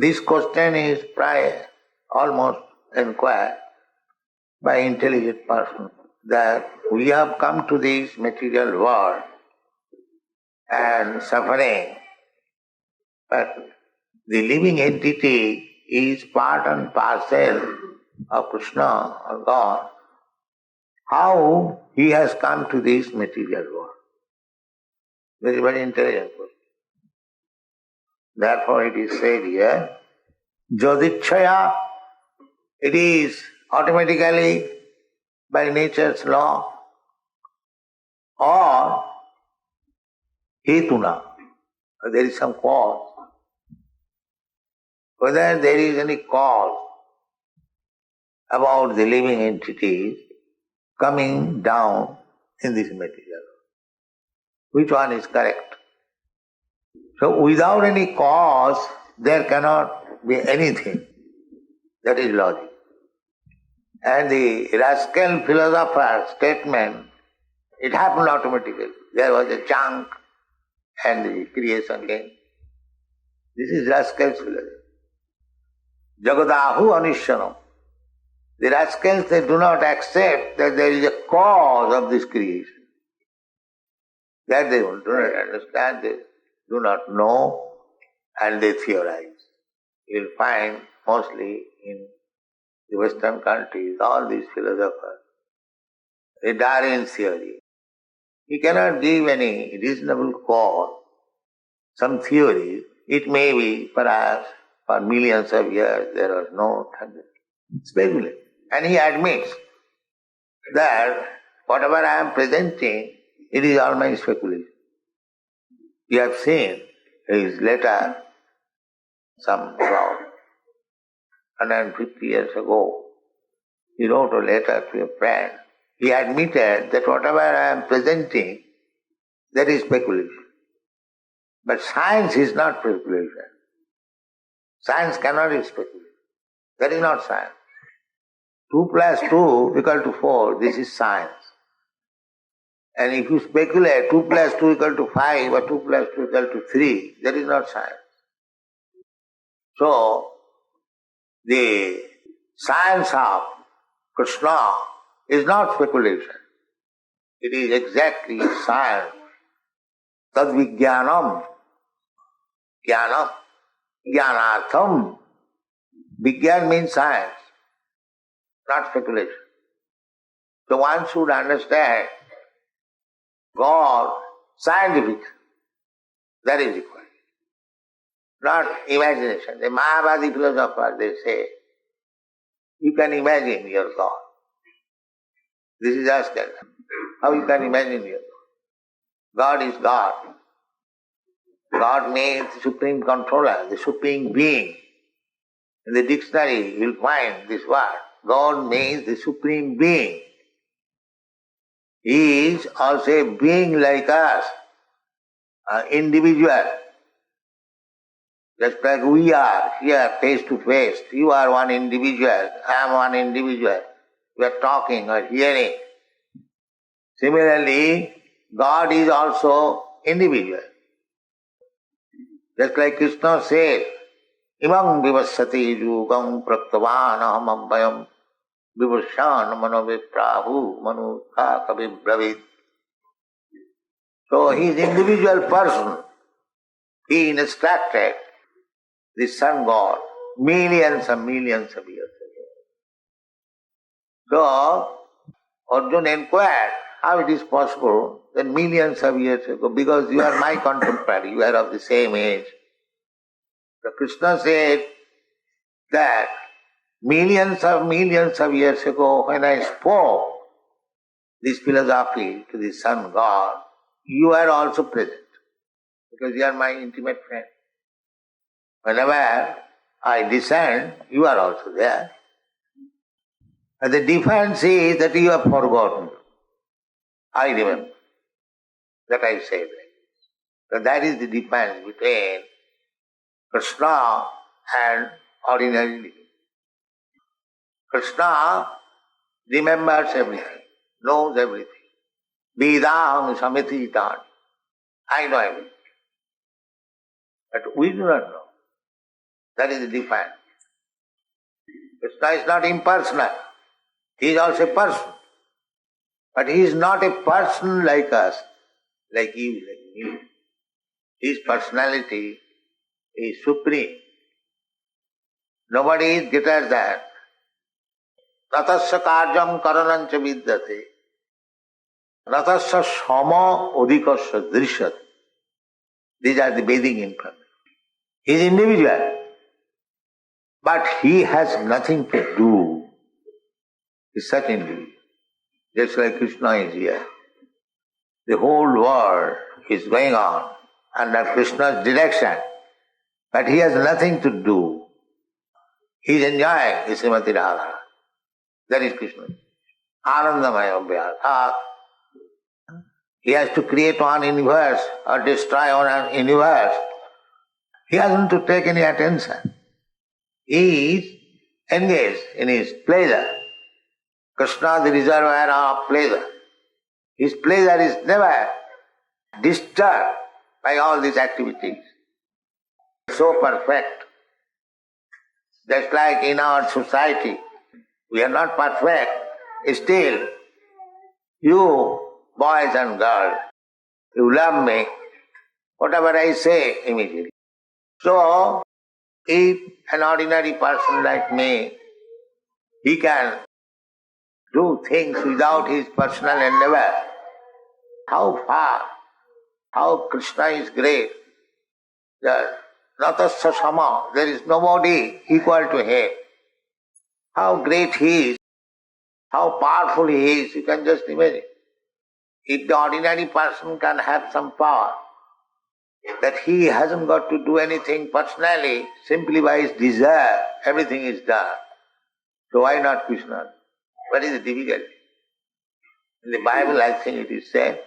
This question is almost inquired by intelligent person, that we have come to this material world and suffering, but the living entity is part and parcel of Krishna or God. How he has come to this material world? Very, very intelligent question. Therefore it is said here, Joditchaya, it is automatically by nature's law, or Hetuna, there is some cause. Whether there is any cause about the living entities coming down in this material. Which one is correct? So without any cause, there cannot be anything. That is logic. And the rascal philosopher's statement, it happened automatically. There was a chunk and the creation came. This is rascal's philosophy. Jagadahu Anishyanam. The rascals, they do not accept that there is a cause of this creation. That they do not understand, they do not know, and they theorize. You will find mostly in the Western countries, all these philosophers, the Darwin theory. He cannot give any reasonable cause, some theory. It may be perhaps for millions of years there was no thunder. Speculate. And he admits that whatever I am presenting, it is all my speculation. You have seen his letter, some about 150 years ago. He wrote a letter to a friend. He admitted that whatever I am presenting, that is speculation. But science is not speculation. Science cannot be speculation. That is not science. 2 plus 2 equal to 4, this is science. And if you speculate 2 plus 2 equal to 5 or 2 plus 2 equal to 3, that is not science. So, the science of Krishna is not speculation. It is exactly science. Tad vijnanam, jnanam, jnanatham. Vijnan means science, not speculation. So one should understand God scientific. That is required. Not imagination. The Mayavadi philosophers, they say, you can imagine your God. This is asked them. How you can imagine your God? God is God. God means the supreme controller, the supreme being. In the dictionary you will find this word. God means the supreme being. He is also a being like us, an individual. Just like we are here face to face. You are one individual, I am one individual. We are talking or hearing. Similarly, God is also individual. Just like Krishna says, Imam vivassati yugam praktavan aham abhayam vivashan manoviprahu manukha kabibravit. So he is individual person. He instructed the sun god millions and millions of years ago. So Arjuna inquired how it is possible that millions of years ago, because you are my contemporary, you are of the same age. So Krishna said that millions of years ago when I spoke this philosophy to the sun god, you are also present because you are my intimate friend. Whenever I descend, you are also there. And the difference is that you have forgotten. I remember that I said that. So that is the difference between Krishna and ordinary living. Krishna remembers everything, knows everything. Vedaham samititan. I know everything. But we do not know. That is the difference. Krishna is not impersonal. He is also a person. But he is not a person like us, like you, like me. His personality is supreme. Nobody is greater than. Ratasya karyam karanancha vidyate. Ratasya sama odikasya drishyate. These are the Vedic information. He is individual. But he has nothing to do. He is such individual. Just like Krishna is here. The whole world is going on under Krishna's direction. But he has nothing to do. He is enjoying his Srimati Radha. That is Krishna. Anandamaya Abhyasa. He has to create one universe or destroy one universe. He hasn't to take any attention. He is engaged in his pleasure. Krishna, the reservoir of pleasure. His pleasure is never disturbed by all these activities. So perfect. Just like in our society, we are not perfect. Still, you boys and girls, you love me. Whatever I say, immediately. So, if an ordinary person like me, he can do things without his personal endeavor, how far, how Krishna is great. Natasya sama, there is nobody equal to him. How great he is, how powerful he is, you can just imagine. If the ordinary person can have some power, that he hasn't got to do anything personally, simply by his desire, everything is done. So why not Krishna? What is the difficulty? In the Bible, I think it is said,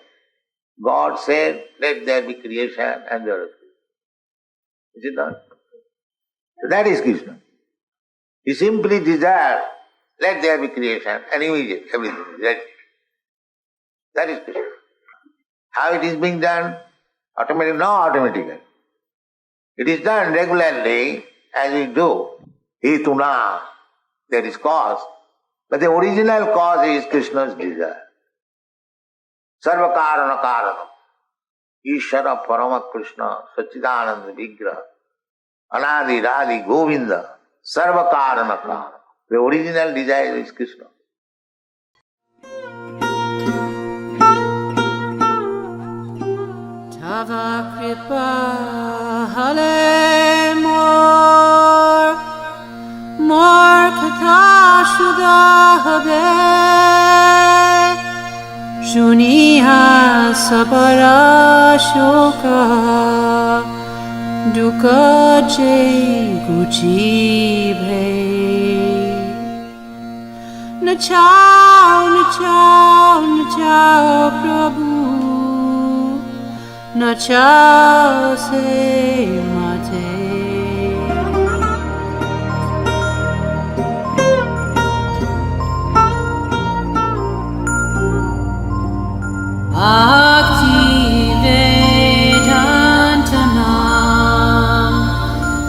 God said, let there be creation, and there was creation. Is it not? So that is Krishna. He simply desires, let there be creation, and immediately everything is ready. That is Krishna. How it is being done? Automatically? No, automatically. It is done regularly as we do. Hetuna, there is cause. But the original cause is Krishna's desire. Sarva karana karanam. Ishara Parama Krishna, Sachidananda Vigraha, Anadi Radhi Govinda, Sarva karana karanam. The original desire is Krishna. Tava kripa hale mor katha shuddha habe shuniha sabara shoka dukkha je guchi bhe nachao prabhu nachao se mate Bhakti Vedantanam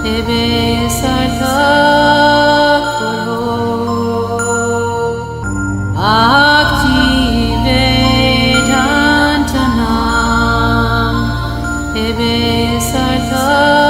Ebe Sartha Karo Bhakti Vedantanam Ebe Sartha